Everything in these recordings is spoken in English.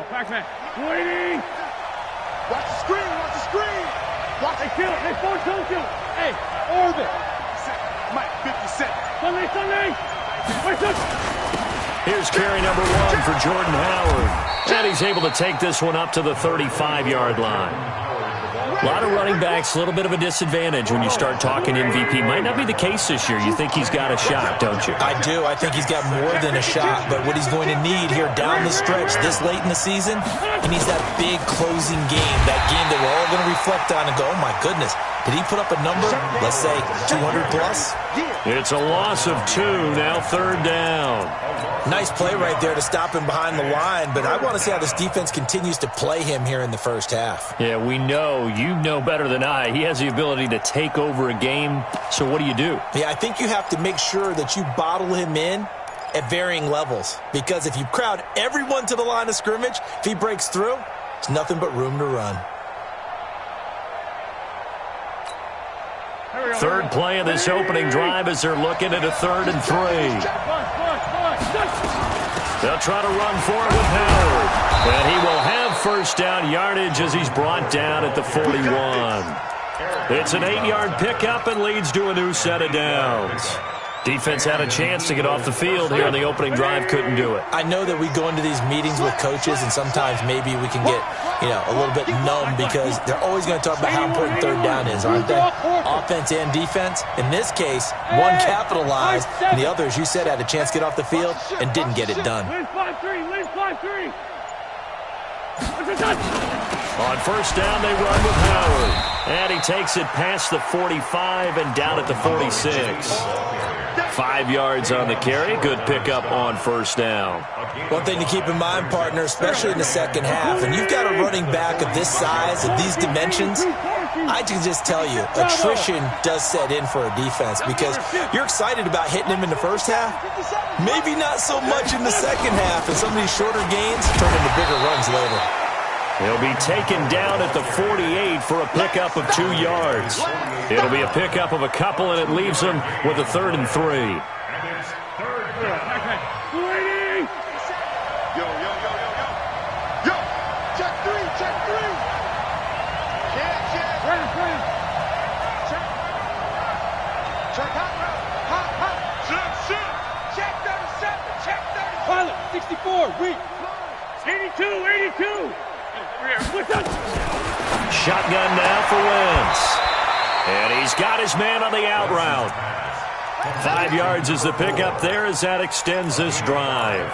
Backman. Waiting. Watch the screen. Watch the screen. Watch it. Kill it. Hey, force, don't kill it. Hey, orbit. Mike, 50 seconds. Sunday. Wait, look. Here's carry number 1 for Jordan Howard. And he's able to take this one up to the 35-yard line. A lot of running backs, a little bit of a disadvantage when you start talking MVP. Might not be the case this year. You think he's got a shot, don't you? I do. I think he's got more than a shot. But what he's going to need here down the stretch this late in the season, he needs that big closing game, that game that we're all going to reflect on and go, oh, my goodness, did he put up a number, let's say, 200-plus? It's a loss of 2, now 3rd down. Nice play right there to stop him behind the line, but I want to see how this defense continues to play him here in the first half. Yeah, we know. You know better than I. He has the ability to take over a game, so what do you do? Yeah, I think you have to make sure that you bottle him in at varying levels, because if you crowd everyone to the line of scrimmage, if he breaks through, it's nothing but room to run. Third play of this opening drive as they're looking at a 3rd and 3. They'll try to run for it with Howard. And he will have first down yardage as he's brought down at the 41. It's an 8-yard pickup and leads to a new set of downs. Defense had a chance to get off the field here on the opening drive, couldn't do it. I know that we go into these meetings with coaches, and sometimes maybe we can get, a little bit numb because they're always going to talk about how important 3rd down is, aren't they? Offense and defense. In this case, one capitalized, and the other, as you said, had a chance to get off the field and didn't get it done. On first down, they run with Howard. And he takes it past the 45 and down at the 46. 5 yards on the carry. Good pickup on first down. One thing to keep in mind, partner, especially in the second half, and you've got a running back of this size, of these dimensions, I can just tell you, attrition does set in for a defense because you're excited about hitting him in the first half, maybe not so much in the second half, and some of these shorter gains turn into bigger runs later. He'll be taken down at the 48 for a pickup of 2 yards. It'll be a pickup of a couple, and it leaves him with a 3rd and 3. Check three. Check hot. Check 37. Check 37. Pilot, 64. Read. 82. Shotgun now for Wentz. And he's got his man on the out route. 5 yards is the pickup there as that extends this drive.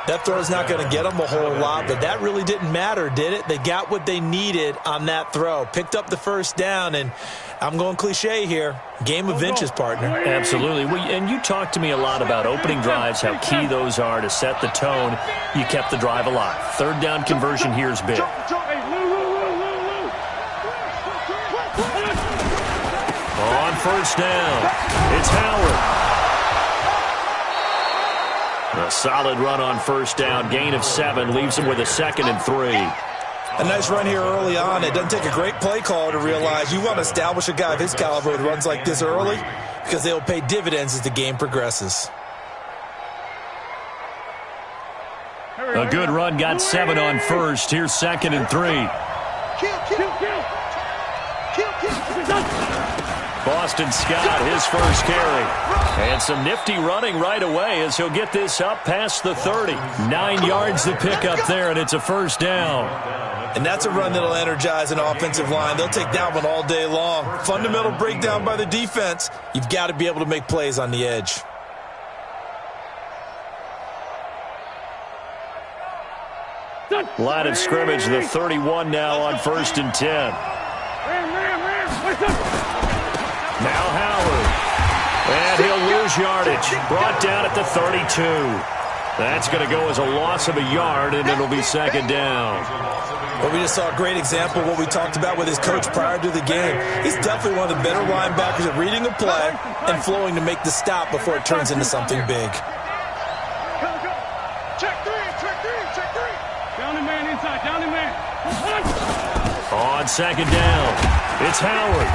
That throw is not going to get them a whole lot, but that really didn't matter, did it? They got what they needed on that throw. Picked up the first down, and I'm going cliche here. Game of inches, partner. Absolutely. And you talked to me a lot about opening drives, how key those are to set the tone. You kept the drive alive. 3rd down conversion here is big. On first down, it's Howard. A solid run on first down. Gain of 7 leaves him with a 2nd and 3. A nice run here early on. It doesn't take a great play caller to realize you want to establish a guy of his caliber with runs like this early because they'll pay dividends as the game progresses. A good run, got 7 on first. Here's 2nd and 3. Boston Scott, his first carry. And some nifty running right away as he'll get this up past the 30. 9 yards to pick up there, and it's a first down. And that's a run that'll energize an offensive line. They'll take that one all day long. Fundamental breakdown by the defense. You've got to be able to make plays on the edge. Line of scrimmage, the 31 now on 1st and 10. Now Howard. And he'll lose yardage. Brought down at the 32. That's going to go as a loss of a yard, and it'll be 2nd down. Well, we just saw a great example of what we talked about with his coach prior to the game. He's definitely one of the better linebackers at reading a play and flowing to make the stop before it turns into something big. Check three. Down the man inside, On 2nd down, it's Howard.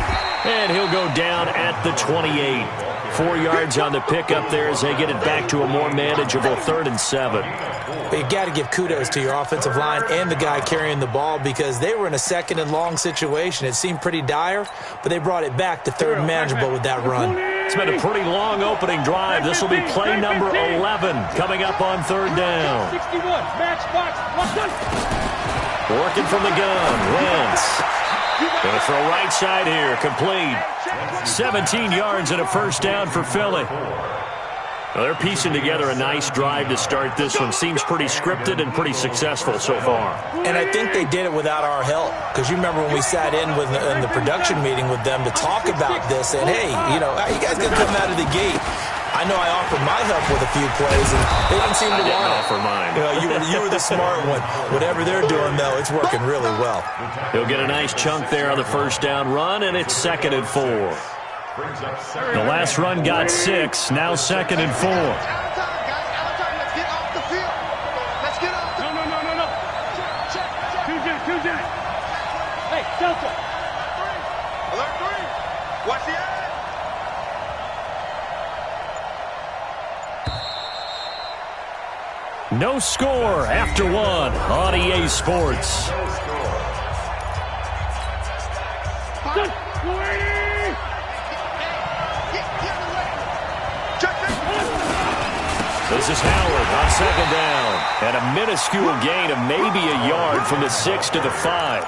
And he'll go down at the 28. 4 yards on the pickup there as they get it back to a more manageable 3rd and 7. But you got to give kudos to your offensive line and the guy carrying the ball because they were in a second and long situation. It seemed pretty dire, but they brought it back to third and manageable with that run. It's been a pretty long opening drive. This will be play number 11 coming up on third down. 61, match box, Working from the gun, Wentz. Going to throw right side here, complete. 17 yards and a first down for Philly. Well, they're piecing together a nice drive to start this one. Seems pretty scripted and pretty successful so far. And I think they did it without our help. Because you remember when we sat in the production meeting with them to talk about this and, hey, you know, how you guys going to come out of the gate? I know I offered my help with a few plays, and they didn't seem to want it. I didn't offer mine. You know, you were the smart one. Whatever they're doing, though, it's working really well. He'll get a nice chunk there on the first down run, and it's 2nd and 4. The last run got 6, now 2nd and 4. Let's get off the field. Let's get off the field. No. Check. Hey, Delta. Alert 3. Watch the eye. No score after 1 on EA Sports. This is Howard on 2nd down. And a minuscule gain of maybe a yard from the 6 to the 5.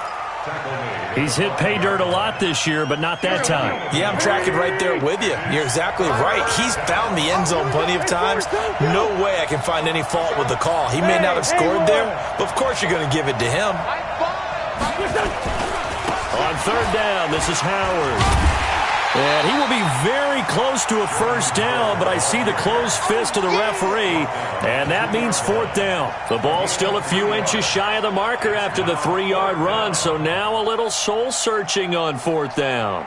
He's hit pay dirt a lot this year, but not that time. Yeah, I'm tracking right there with you. You're exactly right. He's found the end zone plenty of times. No way I can find any fault with the call. He may not have scored there, but of course you're going to give it to him. On 3rd down, this is Howard. And he will be very close to a first down, but I see the closed fist of the referee, and that means 4th down. The ball's still a few inches shy of the marker after the 3-yard run, so now a little soul-searching on 4th down.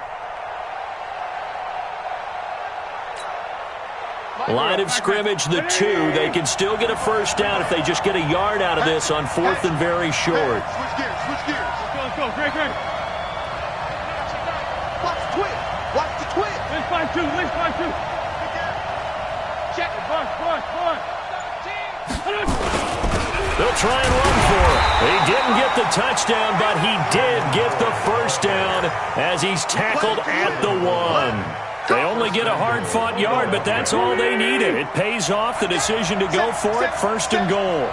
Line of scrimmage, the 2. They can still get a first down if they just get a yard out of this on 4th and very short. Switch gears. Let's go. Great. Watch the twist. Let's find two. Check it, boss. They'll try and run for it. He didn't get the touchdown, but he did get the first down as he's tackled at the 1. They only get a hard-fought yard, but that's all they needed. It pays off the decision to go for it, 1st and goal.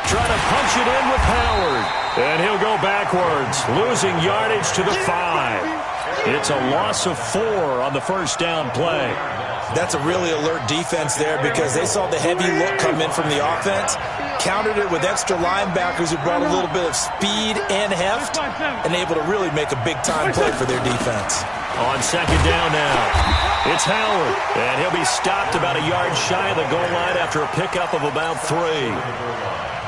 Trying to punch it in with Howard. And he'll go backwards, losing yardage to the 5. It's a loss of 4 on the first down play. That's a really alert defense there because they saw the heavy look come in from the offense, countered it with extra linebackers who brought a little bit of speed and heft, and able to really make a big-time play for their defense. On 2nd down now, it's Howard, and he'll be stopped about a yard shy of the goal line after a pickup of about 3.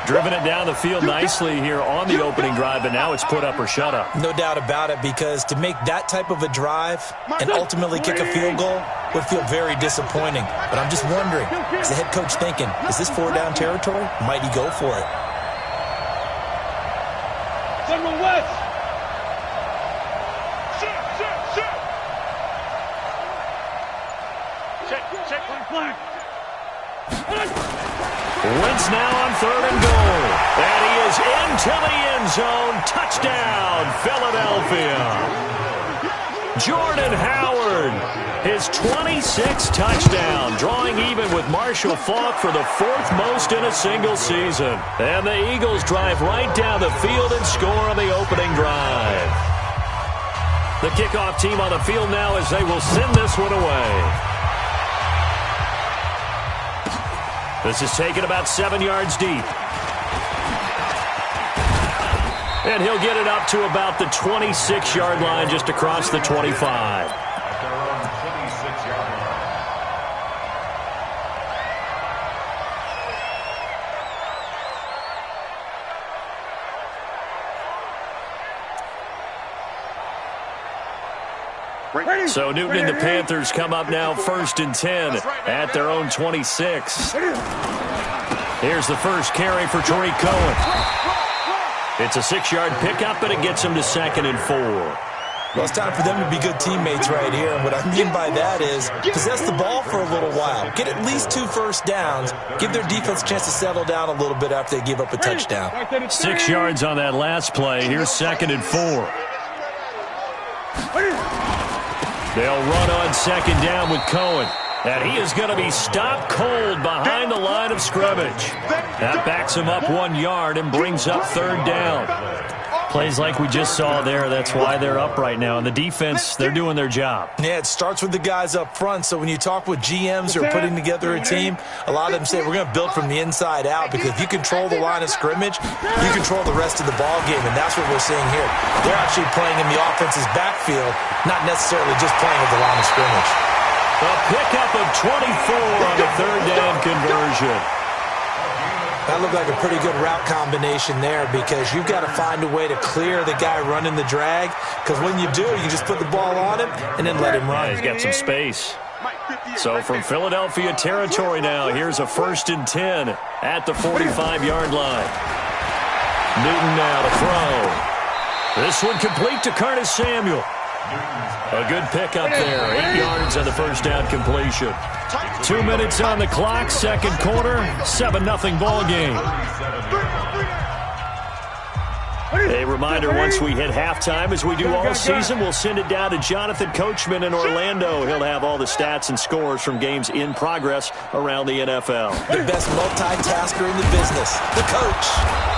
Driven it down the field nicely here on the opening drive, but now it's put up or shut up. No doubt about it, because to make that type of a drive and ultimately kick a field goal would feel very disappointing. But I'm just wondering, is the head coach thinking, is this 4-down territory? Might he go for it? General West. Check. Flag. Wentz now on 3rd and goal. And he is into the end zone. Touchdown, Philadelphia. Jordan Howard, his 26th touchdown, drawing even with Marshall Faulk for the 4th most in a single season. And the Eagles drive right down the field and score on the opening drive. The kickoff team on the field now as they will send this one away. This is taken about 7 yards deep. And he'll get it up to about the 26-yard line just across the 25. So Newton and the Panthers come up now 1st and 10 at their own 26. Here's the first carry for Tariq Cohen. It's a 6-yard pickup, but it gets him to 2nd and 4. Well, it's time for them to be good teammates right here. And what I mean by that is possess the ball for a little while. Get at least 2 first downs. Give their defense a chance to settle down a little bit after they give up a touchdown. 6 yards on that last play. Here's 2nd and 4. They'll run on 2nd down with Cohen. And he is going to be stopped cold behind the line of scrimmage. That backs him up 1 yard and brings up 3rd down. Plays like we just saw there. That's why they're up right now. And the defense, they're doing their job. Yeah, it starts with the guys up front. So when you talk with GMs who are putting together a team, a lot of them say we're going to build from the inside out, because if you control the line of scrimmage, you control the rest of the ball game, and that's what we're seeing here. They're actually playing in the offense's backfield, not necessarily just playing at the line of scrimmage. A pickup of 24 on the 3rd down conversion. That looked like a pretty good route combination there, because you've got to find a way to clear the guy running the drag, because when you do, you just put the ball on him and then let him run. Yeah, he's got some space. So from Philadelphia territory now, here's a 1st and 10 at the 45-yard line. Newton now to throw. This one complete to Curtis Samuel. A good pickup there. 8 yards on the 1st down completion. 2 minutes on the clock, 2nd quarter, 7-0 ball game. A reminder, once we hit halftime, as we do all season, we'll send it down to Jonathan Coachman in Orlando. He'll have all the stats and scores from games in progress around the NFL. The best multitasker in the business, the coach.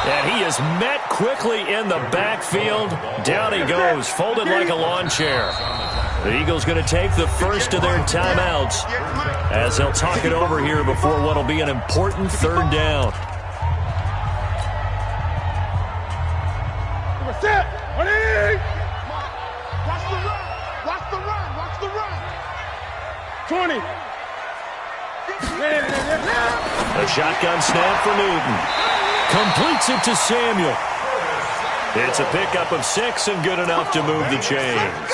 And he is met quickly in the backfield. Down he goes, folded like a lawn chair. The Eagles going to take the first of their timeouts as they'll talk it over here before what will be an important 3rd down. Set. Ready? Watch the run. Watch the run. Watch the run. 20. A shotgun snap for Newton. Completes it to Samuel. It's a pickup of 6 and good enough to move the chains.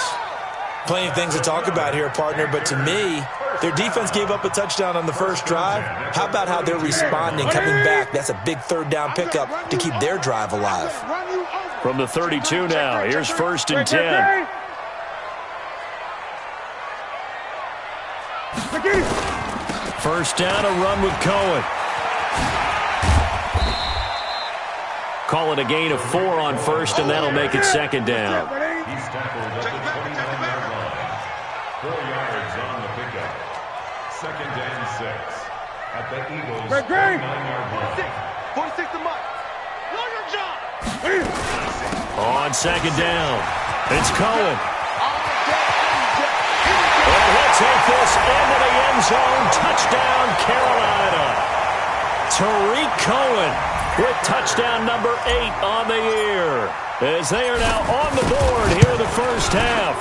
Plenty of things to talk about here, partner, but to me, their defense gave up a touchdown on the first drive. How about how they're responding, coming back? That's a big 3rd down pickup to keep their drive alive. From the 32 now, here's 1st and 10. First down, a run with Cohen. Call it a gain of 4 on 1st, and that'll make it 2nd down. He's tackled at the 29-yard line. 4 yards on the pickup. 2nd and 6 at the Eagles' 29-yard line. 46 to Mike. Know your job. On 2nd down, it's Cohen. And he'll take this into the end zone. Touchdown, Carolina. Tariq Cohen with touchdown number 8 on the year, as they are now on the board here in the first half.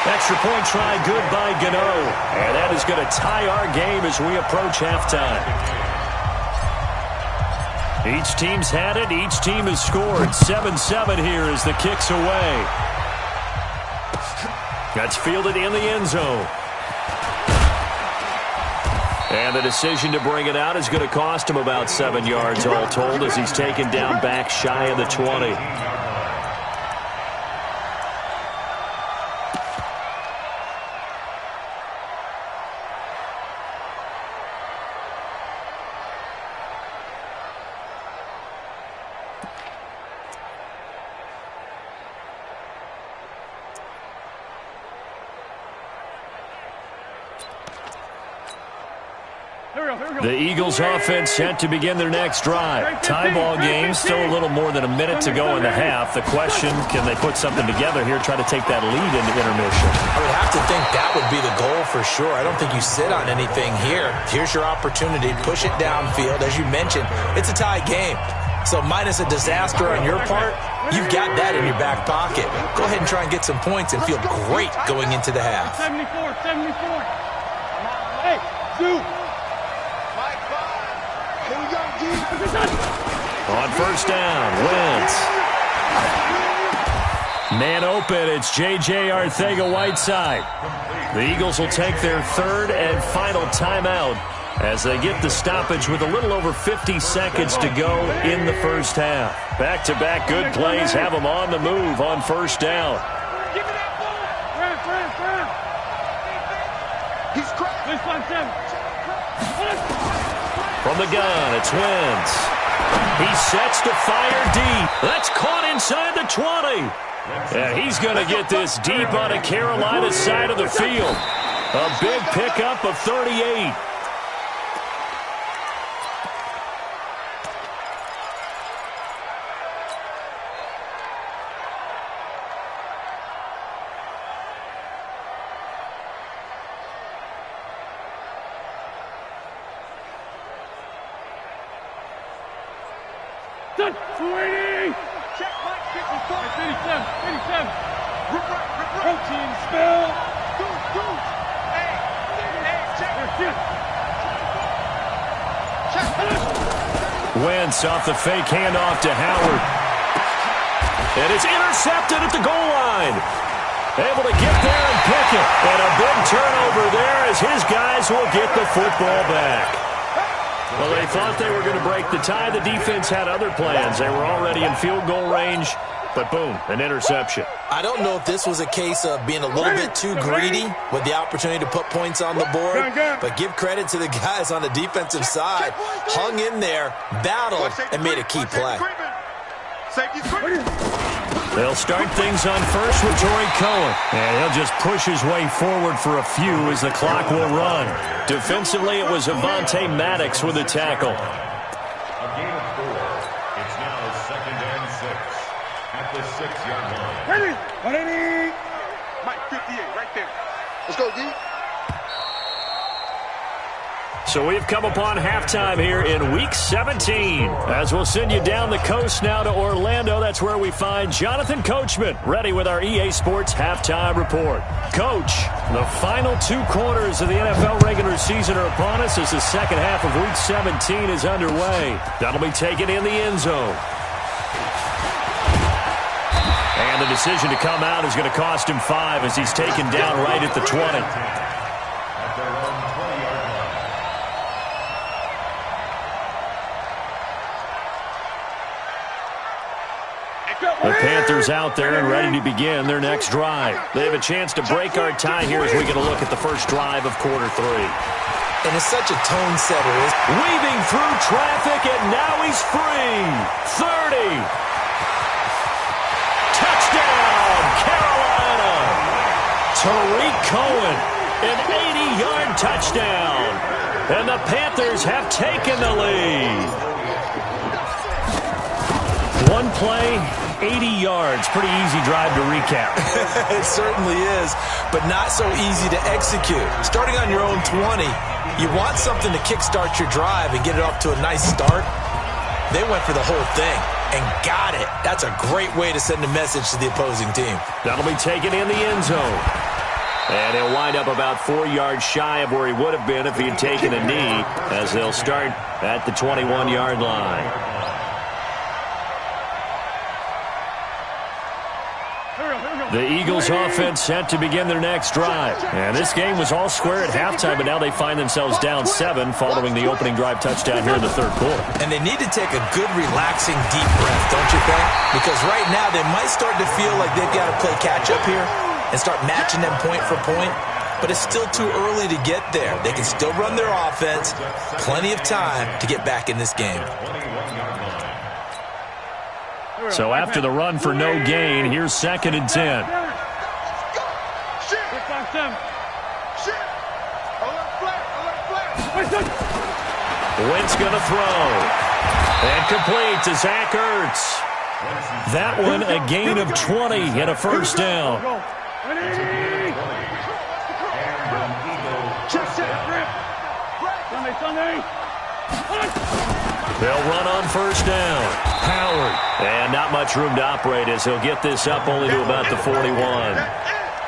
Extra point try good by Gano, and that is going to tie our game as we approach halftime. Each team's had it. Each team has scored. 7-7 here as the kick's away. That's fielded in the end zone. And the decision to bring it out is going to cost him about 7 yards all told, as he's taken down back shy of the 20. The Eagles offense set to begin their next drive. Tie ball game, still a little more than a minute to go in the half. The question, can they put something together here, try to take that lead into intermission? I would have to think that would be the goal for sure. I don't think you sit on anything here. Here's your opportunity. Push it downfield. As you mentioned, it's a tie game. So minus a disaster on your part, you've got that in your back pocket. Go ahead and try and get some points and feel great going into the half. 74. Hey, Duke. On first down, Wentz. Man open, it's J.J. Arcega-Whiteside. The Eagles will take their 3rd and final timeout as they get the stoppage with a little over 50 seconds to go in the first half. Back-to-back good plays have them on the move on first down. Give me that. He's cracked. From the gun, it's Wentz. He sets to fire deep. That's caught inside the 20. And he's going to get this deep on the Carolina side of the field. A big pickup of 38. Done. 280. Check Mike 54. 87. Rip right. Protein spill. Go. Hey, check. Check. Wentz off the fake handoff to Howard. And it's intercepted at the goal line. Able to get there and pick it. And a big turnover there as his guys will get the football back. Well, they thought they were going to break the tie. The defense had other plans. They were already in field goal range. But boom, an interception. I don't know if this was a case of being a little bit too greedy with the opportunity to put points on the board, but give credit to the guys on the defensive side. Hung in there, battled, and made a key play. They'll start things on first with Torrey Cohen. And he'll just push his way forward for a few as the clock will run. Defensively, it was Avonte Maddox with a tackle. A gain of 4. It's now 2nd and 6 at the 6-yard line. Ready. 180. Mike 58, right there. Let's go, D. So we've come upon halftime here in Week 17. As we'll send you down the coast now to Orlando, that's where we find Jonathan Coachman, ready with our EA Sports Halftime Report. Coach, the final 2 quarters of the NFL regular season are upon us as the second half of Week 17 is underway. That'll be taken in the end zone. And the decision to come out is going to cost him 5 as he's taken down right at the 20. At their own 20-yard line. The Panthers out there and ready to begin their next drive. They have a chance to break our tie here as we get a look at the first drive of quarter 3. And it's such a tone setter. Weaving through traffic, and now he's free. 30. Touchdown, Carolina. Tariq Cohen, an 80-yard touchdown. And the Panthers have taken the lead. One play, 80 yards. Pretty easy drive to recap. It certainly is, but not so easy to execute. Starting on your own 20, you want something to kickstart your drive and get it off to a nice start. They went for the whole thing and got it. That's a great way to send a message to the opposing team. That'll be taken in the end zone. And he'll wind up about 4 yards shy of where he would have been if he had taken a knee, as they'll start at the 21-yard line. The Eagles offense set to begin their next drive. And this game was all square at halftime, but now they find themselves down 7 following the opening drive touchdown here in the third quarter. And they need to take a good, relaxing, deep breath, don't you think? Because right now they might start to feel like they've got to play catch-up here and start matching them point for point. But it's still too early to get there. They can still run their offense. Plenty of time to get back in this game. So after the run for no gain, here's 2nd and 10. Wentz going to throw. And complete to Zach Ertz. That one a gain of 20 and a first down. They'll run on first down. Howard. And not much room to operate as he'll get this up only to about the 41.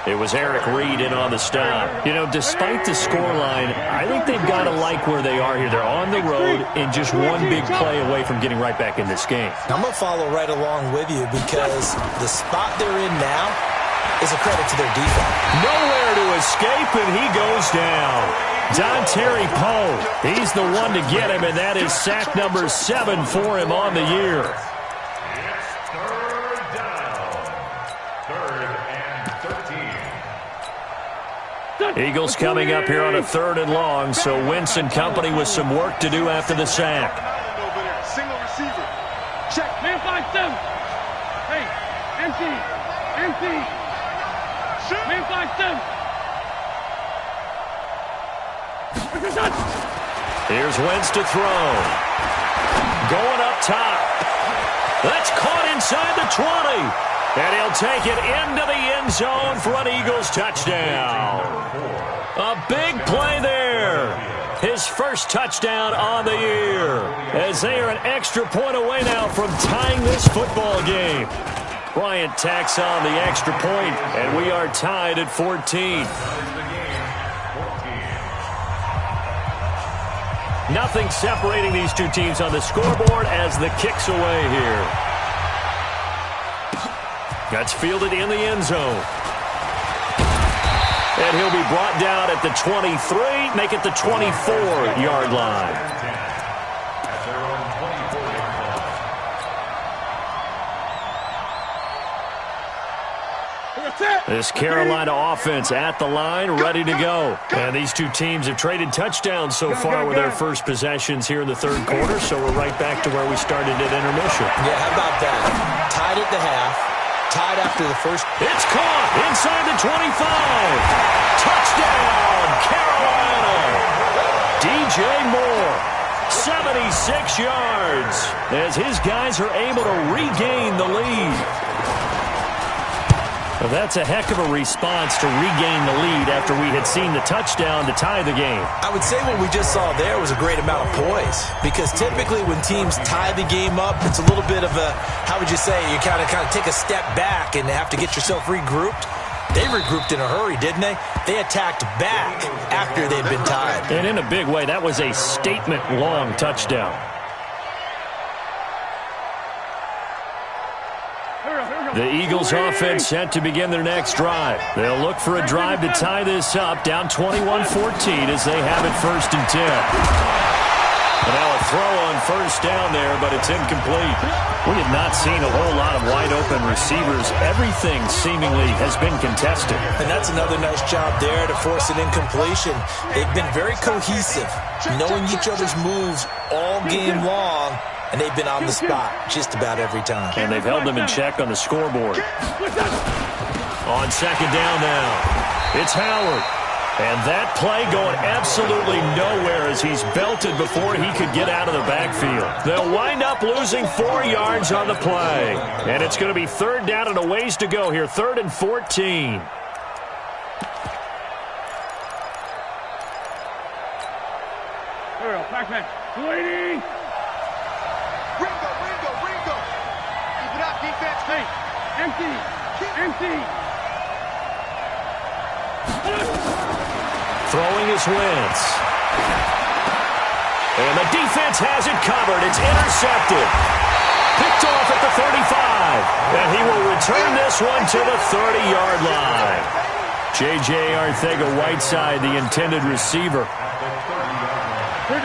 It was Eric Reed in on the stop. You know, despite the scoreline, I think they've got to like where they are here. They're on the road and just one big play away from getting right back in this game. I'm going to follow right along with you because the spot they're in now is a credit to their defense. Nowhere to escape, and he goes down. Dontari Poe, he's the one to get him, and that is sack number 7 for him on the year. It's third down. 3rd and 13. Eagles coming up here on a 3rd and long, so Wentz and company with some work to do after the sack. Single receiver. Check. Man 5-7. Hey, empty. Empty. Man 5-7. Here's Wentz to throw. Going up top. That's caught inside the 20. And he'll take it into the end zone for an Eagles touchdown. A big play there. His first touchdown on the year. As they are an extra point away now from tying this football game. Bryant tacks on the extra point, and we are tied at 14. Nothing separating these two teams on the scoreboard as the kick's away here. That's fielded in the end zone. And he'll be brought down at the 23, make it the 24-yard line. This Carolina offense at the line, ready to go. And these two teams have traded touchdowns so far with their first possessions here in the 3rd quarter, so we're right back to where we started at intermission. Yeah, how about that? Tied at the half, tied after the first. It's caught inside the 25. Touchdown, Carolina. DJ Moore, 76 yards, as his guys are able to regain the lead. Well, that's a heck of a response to regain the lead after we had seen the touchdown to tie the game. I would say what we just saw there was a great amount of poise, because typically when teams tie the game up, it's a little bit of a, how would you say, you kind of take a step back and have to get yourself regrouped. They regrouped in a hurry, didn't they? They attacked back after they'd been tied. And in a big way, that was a statement-long touchdown. The Eagles offense set to begin their next drive. They'll look for a drive to tie this up, down 21-14 as they have it 1st and 10. And now a throw on 1st down there, but it's incomplete. We have not seen a whole lot of wide-open receivers. Everything seemingly has been contested. And that's another nice job there to force an incompletion. They've been very cohesive, knowing each other's moves all game long. And they've been on the spot just about every time. And they've held them in check on the scoreboard. On 2nd down now, it's Howard. And that play going absolutely nowhere as he's belted before he could get out of the backfield. They'll wind up losing 4 yards on the play. And it's going to be 3rd down and a ways to go here, 3rd and 14. Waiting. Ringo. Keep it up, defense. Hey, empty. Throwing his Wentz. And the defense has it covered. It's intercepted. Picked off at the 35. And he will return this one to the 30-yard line. J.J. Arcega-Whiteside, the intended receiver.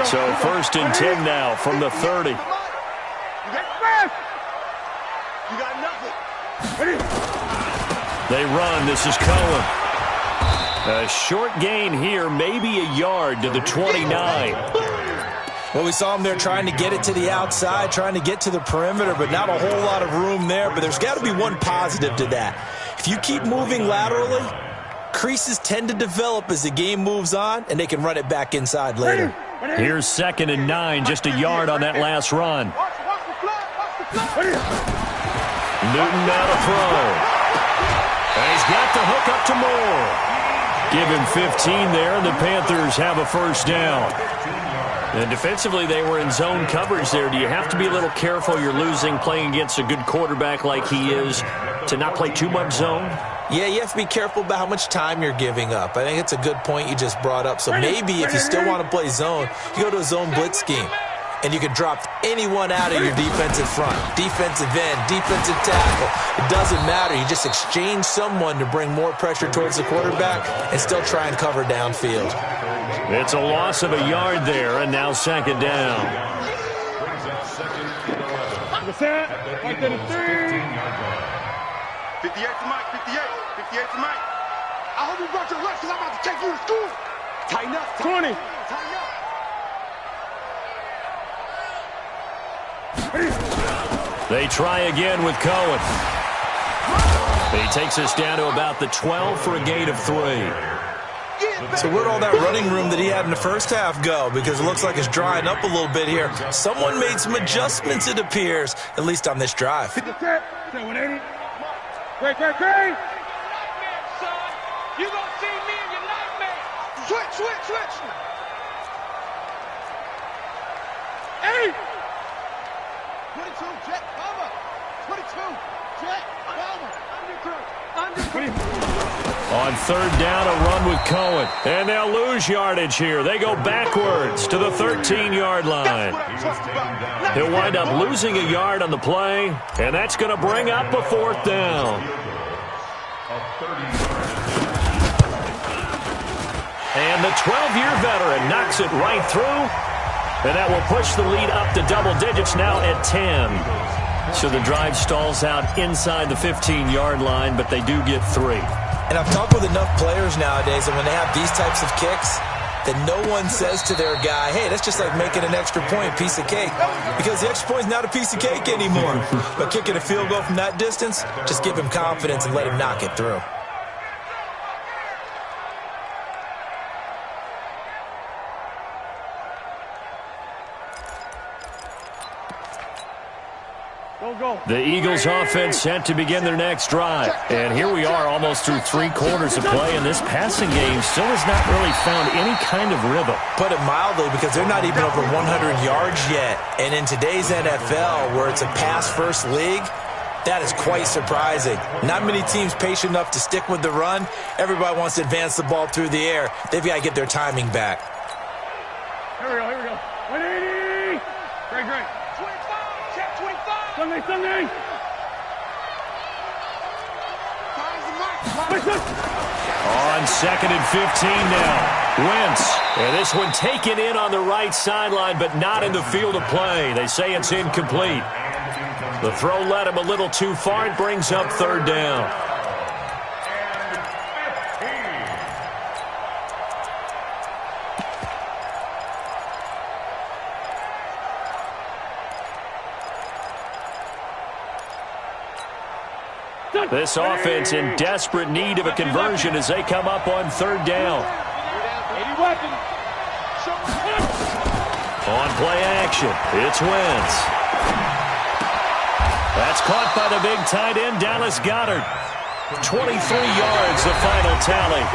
So 1st and 10 now from the 30. You got nothing. They run. This is Cohen. A short gain here, maybe a yard to the 29. Well, we saw him there trying to get it to the outside, trying to get to the perimeter, but not a whole lot of room there. But there's got to be one positive to that. If you keep moving laterally, creases tend to develop as the game moves on, and they can run it back inside later. Here's 2nd and 9, just a yard on that last run. Newton now to throw. And he's got the hook up to Moore. Give him 15 there, and the Panthers have a 1st down. And defensively, they were in zone coverage there. Do you have to be a little careful? You're losing, playing against a good quarterback like he is, to not play too much zone? Yeah, you have to be careful about how much time you're giving up. I think it's a good point you just brought up. So maybe if you still want to play zone, you go to a zone blitz scheme. And you can drop anyone out of your defensive front, defensive end, defensive tackle. It doesn't matter. You just exchange someone to bring more pressure towards the quarterback and still try and cover downfield. It's a loss of a yard there, and now 2nd down. The set. Right to the 3. 58 to Mike. 58 to Mike. I hope you brought your lunch because I'm about to take you to school. Tighten up. 20. Tighten up. They try again with Cohen. He takes us down to about the 12 for a gain of 3. So where'd all that running room that he had in the first half go? Because it looks like it's drying up a little bit here. Someone made some adjustments, it appears, at least on this drive. Hit the set. 180. Great. You gonna see me in your nightmare. Switch. Hey! 22, jet, cover. 22, jet, cover. Under. On third down, a run with Cohen. And they'll lose yardage here. They go backwards to the 13-yard line. He'll wind up losing a yard on the play, and that's going to bring up a 4th down. And the 12-year veteran knocks it right through, and that will push the lead up to double digits now at 10. So the drive stalls out inside the 15-yard line, but they do get 3. And I've talked with enough players nowadays, and when they have these types of kicks, that no one says to their guy, hey, that's just like making an extra point, piece of cake. Because the extra point is not a piece of cake anymore. But kicking a field goal from that distance, just give him confidence and let him knock it through. The Eagles offense set to begin their next drive. And here we are almost through 3 quarters of play, and this passing game still has not really found any kind of rhythm. Put it mildly, because they're not even over 100 yards yet. And in today's NFL, where it's a pass-first league, that is quite surprising. Not many teams patient enough to stick with the run. Everybody wants to advance the ball through the air. They've got to get their timing back. Here we go. 180. Great. 25, check 25. Sunday. On 2nd and 15 now. Wentz. And this one taken in on the right sideline, but not in the field of play. They say it's incomplete. The throw led him a little too far. It brings up 3rd down. This offense in desperate need of a conversion as they come up on 3rd down. On play action, it's Wentz. That's caught by the big tight end, Dallas Goedert. 23 yards, the final tally.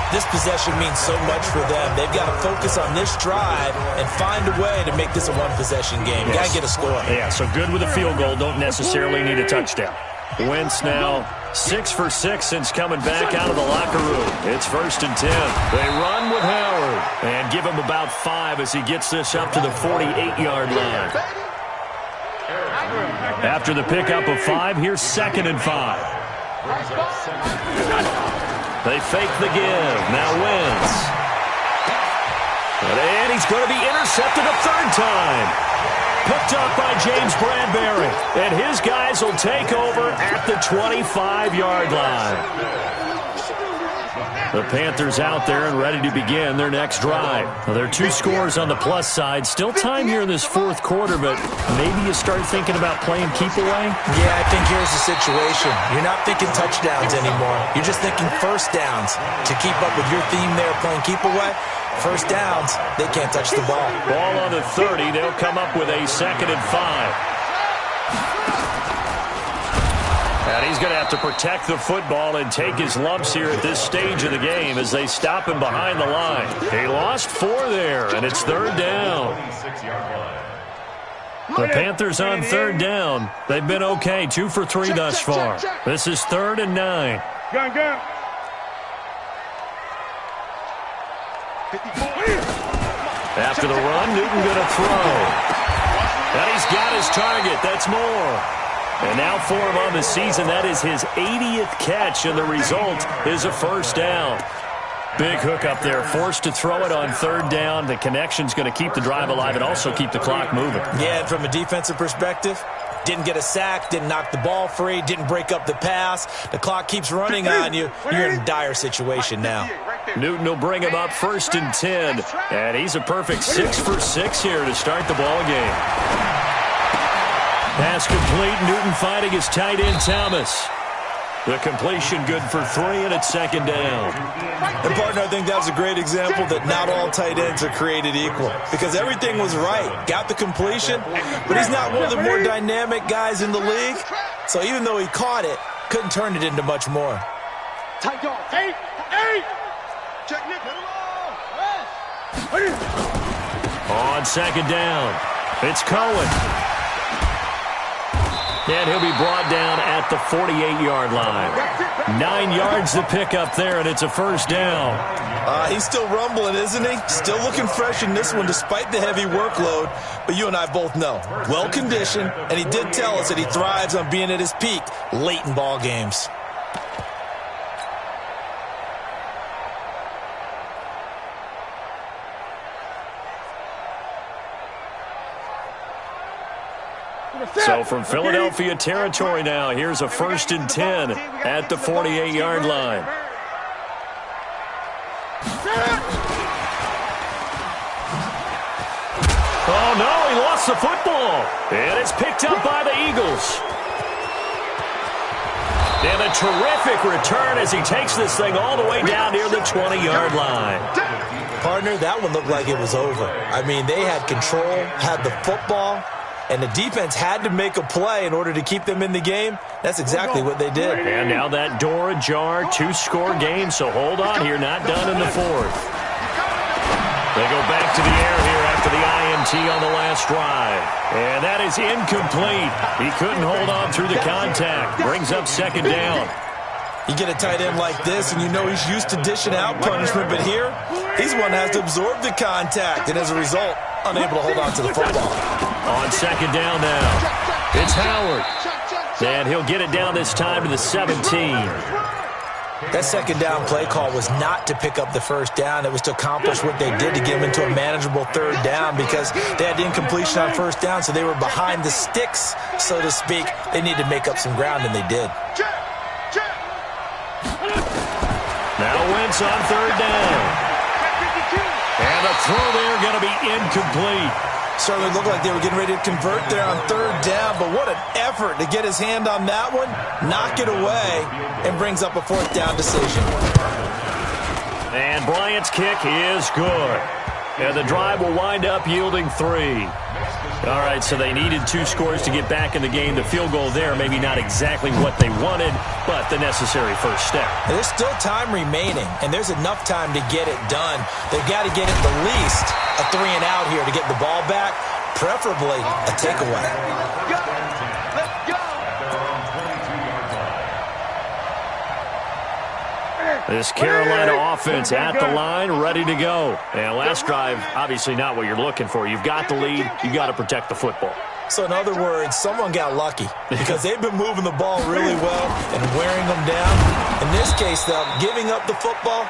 This possession means so much for them. They've got to focus on this drive and find a way to make this a one-possession game. Got to get a score. Yeah, so good with a field goal. Don't necessarily need a touchdown. Wentz now 6 for 6 since coming back out of the locker room. It's 1st and 10. They run with Howard and give him about 5 as he gets this up to the 48-yard line. After the pickup of 5, here's 2nd and 5. They fake the give. Now Wentz. And he's going to be intercepted a 3rd time. Picked up by James Bradbury. And his guys will take over at the 25-yard line. The Panthers out there and ready to begin their next drive. Well, there are 2 scores on the plus side. Still time here in this 4th quarter, but maybe you start thinking about playing keep away? Yeah, I think here's the situation. You're not thinking touchdowns anymore. You're just thinking first downs. To keep up with your theme there, playing keep away, first downs, they can't touch the ball. Ball on the 30. They'll come up with a 2nd and 5. And he's going to have to protect the football and take his lumps here at this stage of the game as they stop him behind the line. He lost 4 there, and it's 3rd down. The Panthers on 3rd down. They've been okay, 2 for 3 thus far. This is 3rd and 9. Go. After the run, Newton going to throw. And he's got his target. That's Moore. And now for him on the season, that is his 80th catch, and the result is a 1st down. Big hook up there, forced to throw it on 3rd down. The connection's going to keep the drive alive and also keep the clock moving. Yeah, and from a defensive perspective, Didn't get a sack, didn't knock the ball free, didn't break up the pass. The clock keeps running on you. You're in a dire situation now. Newton will bring him up 1st and 10. And he's a perfect 6 for 6 here to start the ball game. Pass complete. Newton finding his tight end, Thomas. The completion good for 3, and it's 2nd down. And, partner, I think that was a great example that not all tight ends are created equal, because everything was right. Got the completion, but he's not one of the more dynamic guys in the league. So even though he caught it, couldn't turn it into much more. Tight dog. 8. Check Nick. On 2nd down, it's Cohen. And he'll be brought down at the 48-yard line. 9 yards to pick up there, and it's a 1st down. He's still rumbling, isn't he? Still looking fresh in this one despite the heavy workload. But you and I both know, well-conditioned, and he did tell us that he thrives on being at his peak late in ball games. So from Philadelphia territory now, here's a 1st and 10 at the 48-yard line. Oh, no, he lost the football. And it's picked up by the Eagles. And a terrific return as he takes this thing all the way down near the 20-yard line. Partner, that one looked like it was over. I mean, they had control, had the football, and the defense had to make a play in order to keep them in the game. That's exactly what they did. And now that door ajar, 2-score game, so hold on here, not done in the 4th. They go back to the air here after the INT on the last drive. And that is incomplete. He couldn't hold on through the contact. Brings up 2nd down. You get a tight end like this, and you know he's used to dishing out punishment, but here, he's one that has to absorb the contact, and as a result, unable to hold on to the football. On 2nd down now, it's Howard. And he'll get it down this time to the 17. That 2nd down play call was not to pick up the 1st down. It was to accomplish what they did to get him into a manageable 3rd down because they had incompletion on 1st down, so they were behind the sticks, so to speak. They needed to make up some ground, and they did. Now Wentz on 3rd down. And a throw there going to be incomplete. Certainly looked like they were getting ready to convert there on 3rd down, but what an effort to get his hand on that one, knock it away, and brings up a 4th down decision. And Bryant's kick is good. And the drive will wind up yielding 3. All right, so they needed 2 scores to get back in the game. The field goal there, maybe not exactly what they wanted, but the necessary first step. There's still time remaining, and there's enough time to get it done. They've got to get at the least a 3-and-out here to get the ball back, preferably a takeaway. Let's go. This Carolina offense at the line, ready to go. And last drive, obviously not what you're looking for. You've got the lead. You've got to protect the football. So in other words, someone got lucky because they've been moving the ball really well and wearing them down. In this case, though, giving up the football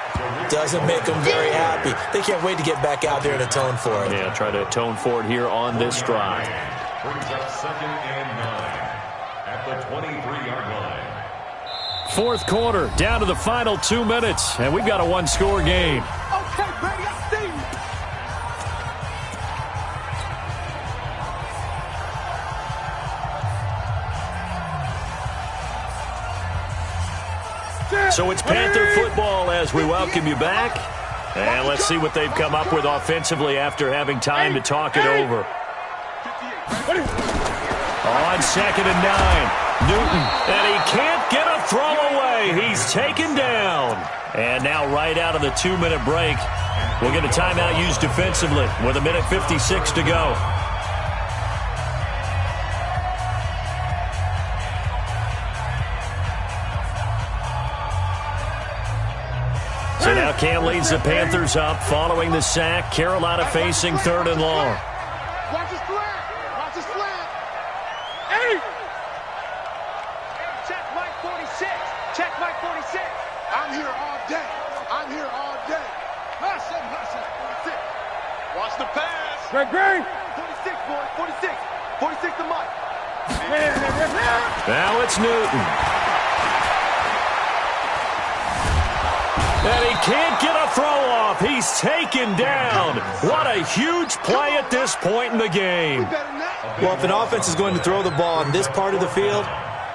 doesn't make them very happy. They can't wait to get back out there and atone for it. Yeah, try to atone for it here on this drive. Brings up 2nd and 9 at the 23-yard line. 4th quarter, down to the final 2 minutes, and we've got a 1-score game. Okay, Brady, I see you. So it's Panther football as we welcome you back. And let's see what they've come up with offensively after having time to talk it over. On 2nd and 9. Newton, and he can't get a throw away. He's taken down. And now right out of the 2-minute break, we'll get a timeout used defensively with 1:56 to go. So now Cam leads the Panthers up following the sack. Carolina facing 3rd and long. Watch his slant. Watch his slant. Hey! Check Mike 46. Check Mike 46. I'm here all day. I'm here all day. Hustle, hustle. 46. Watch the pass. Great. 46, boy. 46. 46 to Mike. Now it's Newton. And he can't get a throw off. He's taken down. What a huge play at this point in the game. Well, if an offense is going to throw the ball in this part of the field,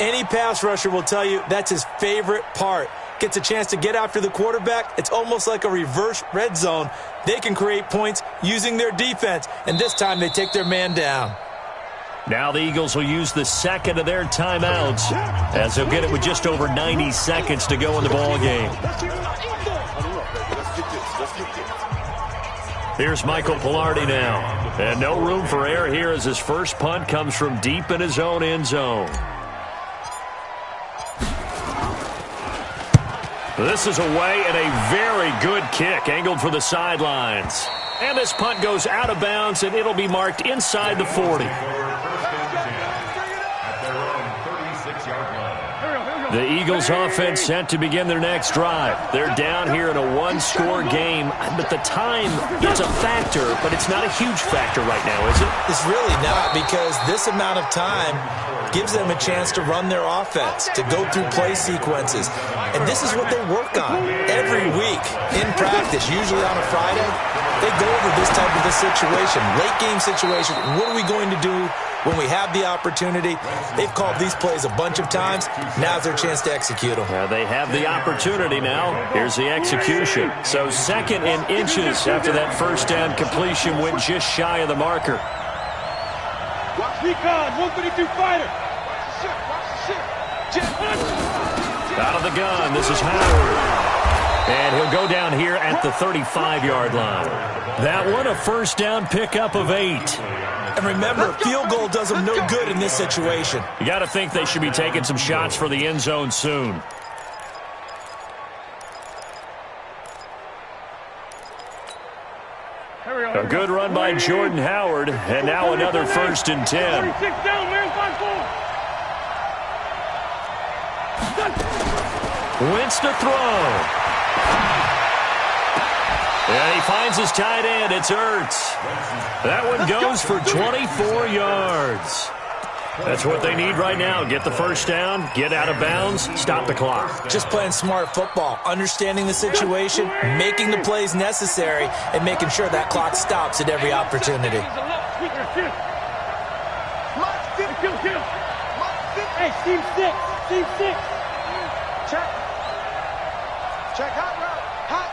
any pass rusher will tell you that's his favorite part. Gets a chance to get after the quarterback. It's almost like a reverse red zone. They can create points using their defense, and this time they take their man down. Now the Eagles will use the second of their timeouts as they'll get it with just over 90 seconds to go in the ball game. Here's Michael Pilardi now. And no room for error here as his first punt comes from deep in his own end zone. This is away and a very good kick angled for the sidelines. And this punt goes out of bounds, and it'll be marked inside the 40. The Eagles offense set to begin their next drive. They're down here in a one-score game, but the time, it's a factor, but it's not a huge factor right now, is it? It's really not, because this amount of time gives them a chance to run their offense, to go through play sequences. And this is what they work on every week in practice, usually on a Friday. They go over this type of a situation, late game situation. What are we going to do when we have the opportunity? They've called these plays a bunch of times. Now's their chance to execute them. They have the opportunity now. Here's the execution. So second in inches after that first down completion went just shy of the marker. Recon, 152 fighter. Out of the gun, this is Howard. And he'll go down here at the 35-yard line. That one, a first down pickup of 8. And remember, field goal does them no good in this situation. You got to think they should be taking some shots for the end zone soon. A good run by Jordan Howard, and now another first and 10. 46 down, man, 5-4. Wentz to throw. And he finds his tight end. It's Ertz. That one goes for 24 yards. That's what they need right now. Get the first down, get out of bounds, stop the clock. Just playing smart football, understanding the situation, making the plays necessary, and making sure that clock stops at every opportunity. Hey, team 6. Team 6. Check. Check hot route. Hot.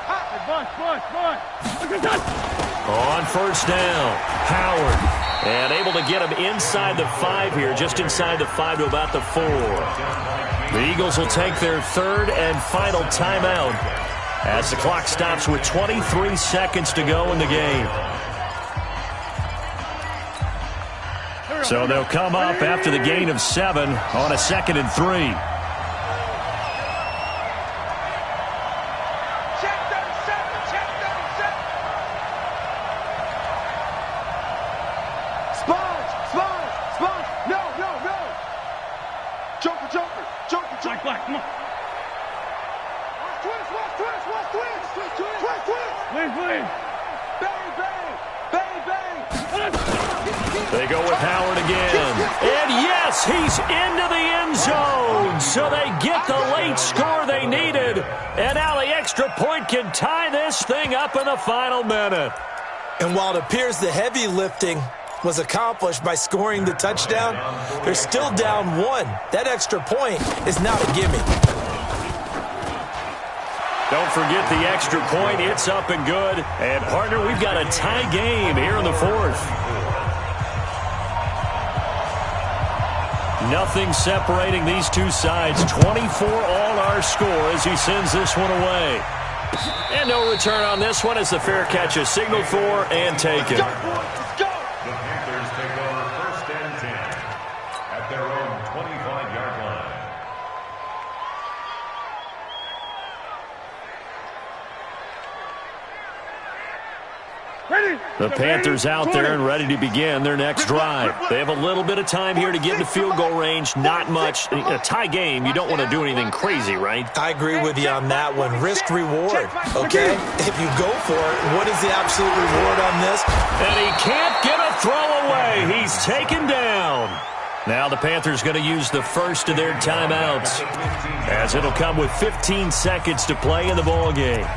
On first down, Howard. And able to get him inside the 5 here, just inside the 5 to about the 4. The Eagles will take their third and final timeout as the clock stops with 23 seconds to go in the game. So they'll come up after the gain of 7 on a 2nd and 3. Black, come on. Twins. Bang. They go with Howard again. And yes, he's into the end zone. So they get the late score they needed. And now the extra point can tie this thing up in the final minute. And while it appears the heavy lifting was accomplished by scoring the touchdown, they're still down 1. That extra point is not a gimme. Don't forget the extra point. It's up and good. And, partner, we've got a tie game here in the 4th. Nothing separating these two sides. 24 all our score as he sends this one away. And no return on this one as the fair catch is signaled for and taken. The Panthers out there and ready to begin their next drive. They have a little bit of time here to get into field goal range. Not much. A tie game, you don't want to do anything crazy, right? I agree with you on that one. Risk-reward, okay? If you go for it, what is the absolute reward on this? And he can't get a throw away. He's taken down. Now the Panthers going to use the first of their timeouts, as it'll come with 15 seconds to play in the ball game.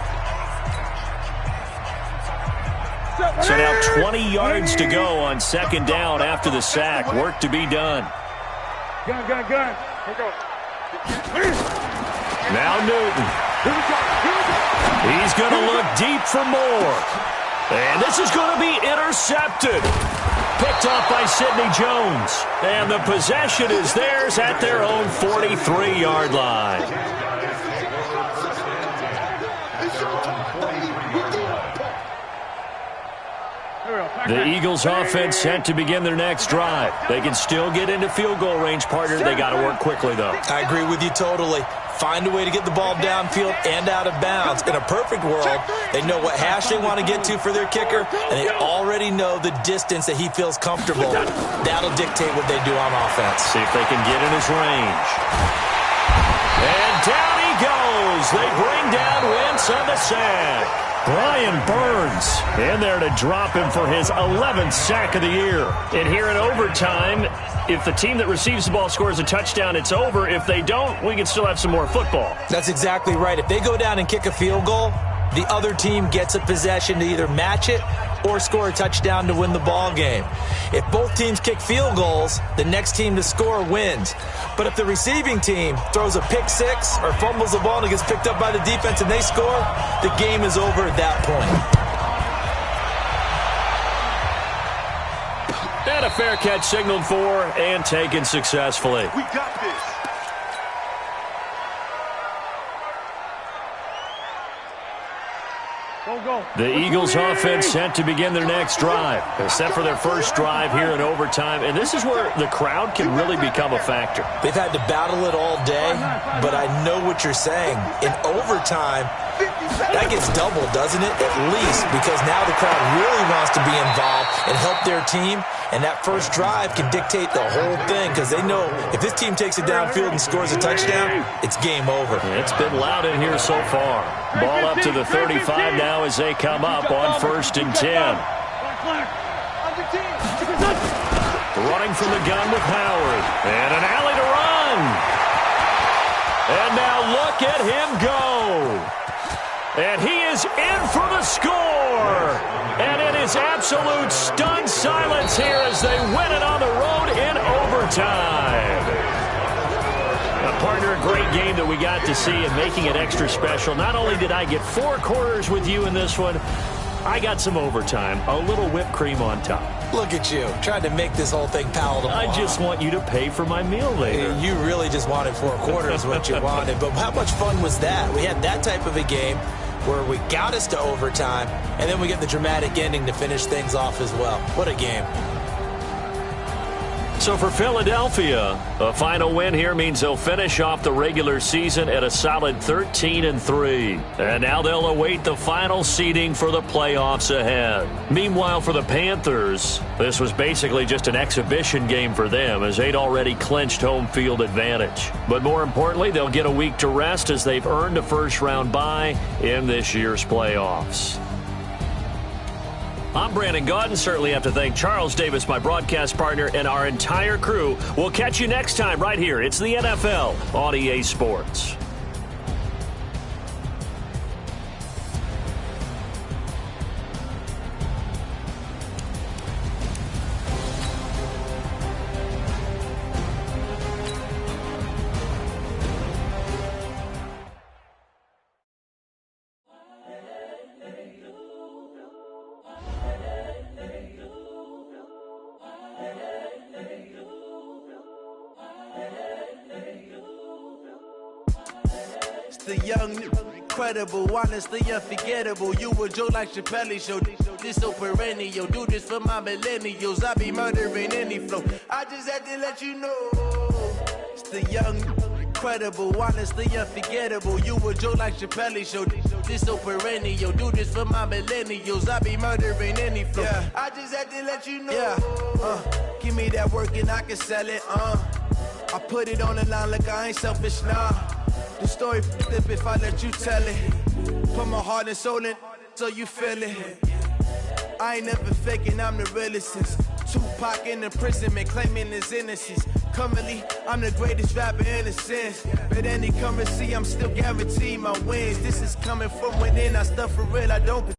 So now 20 yards to go on second down after the sack. Work to be done. Gun. Now Newton. He's going to look deep for more. And this is going to be intercepted. Picked off by Sidney Jones. And the possession is theirs at their own 43-yard line. The Eagles offense set to begin their next drive. They can still get into field goal range, partner. They got to work quickly, though. I agree with you totally. Find a way to get the ball downfield and out of bounds. In a perfect world, they know what hash they want to get to for their kicker, and they already know the distance that he feels comfortable. That'll dictate what they do on offense. See if they can get in his range. And down he goes. They bring down Wentz on the sack. Brian Burns in there to drop him for his 11th sack of the year. And here in overtime, if the team that receives the ball scores a touchdown, it's over. If they don't, we can still have some more football. That's exactly right. If they go down and kick a field goal, the other team gets a possession to either match it or score a touchdown to win the ball game. If both teams kick field goals, the next team to score wins. But if the receiving team throws a pick six or fumbles the ball and it gets picked up by the defense and they score, the game is over at that point. And a fair catch signaled for and taken successfully. We got this. Go. The Eagles offense set to begin their next drive. They're set for their first drive here in overtime, and this is where the crowd can really become a factor. They've had to battle it all day, but I know what you're saying. In overtime, that gets doubled, doesn't it? At least, because now the crowd really wants to be involved and help their team, and that first drive can dictate the whole thing because they know if this team takes it downfield and scores a touchdown, it's game over. It's been loud in here so far. Ball up to the 35 now as they come up on 1st and 10. Running from the gun with Howard. And an alley to run. And now look at him go. And he is in for the score. And it is absolute stunned silence here as they win it on the road in overtime. Partner, a great game that we got to see and making it extra special. Not only did I get 4 quarters with you in this one, I got some overtime, a little whipped cream on top. Look at you, trying to make this whole thing palatable. I just want you to pay for my meal later. You really just wanted 4 quarters what you wanted, but how much fun was that? We had that type of a game where we got us to overtime, and then we get the dramatic ending to finish things off as well. What a game. So for Philadelphia, a final win here means they'll finish off the regular season at a solid 13-3. And now they'll await the final seeding for the playoffs ahead. Meanwhile, for the Panthers, this was basically just an exhibition game for them as they'd already clinched home field advantage. But more importantly, they'll get a week to rest as they've earned a first-round bye in this year's playoffs. I'm Brandon Gaudin. Certainly have to thank Charles Davis, my broadcast partner, and our entire crew. We'll catch you next time right here. It's the NFL on EA Sports. The young, incredible, honestly unforgettable. You a Joe like Chappelle show. This so perennial. Do this for my millennials. I be murdering any flow. I just had to let you know. It's the young, incredible, honestly unforgettable. You a Joe like Chappelle show. This so perennial. Do this for my millennials. I be murdering any flow. Yeah. I just had to let you know. Yeah. Give me that work and I can sell it. I put it on the line like I ain't selfish, nah. The story flip if I let you tell it. Put my heart and soul in so you feel it. I ain't never faking, I'm the realest since Tupac in imprisonment claiming his innocence. Currently, I'm the greatest rapper in a sense. But any currency, I'm still guaranteed my wins. This is coming from within. I stuff for real, I don't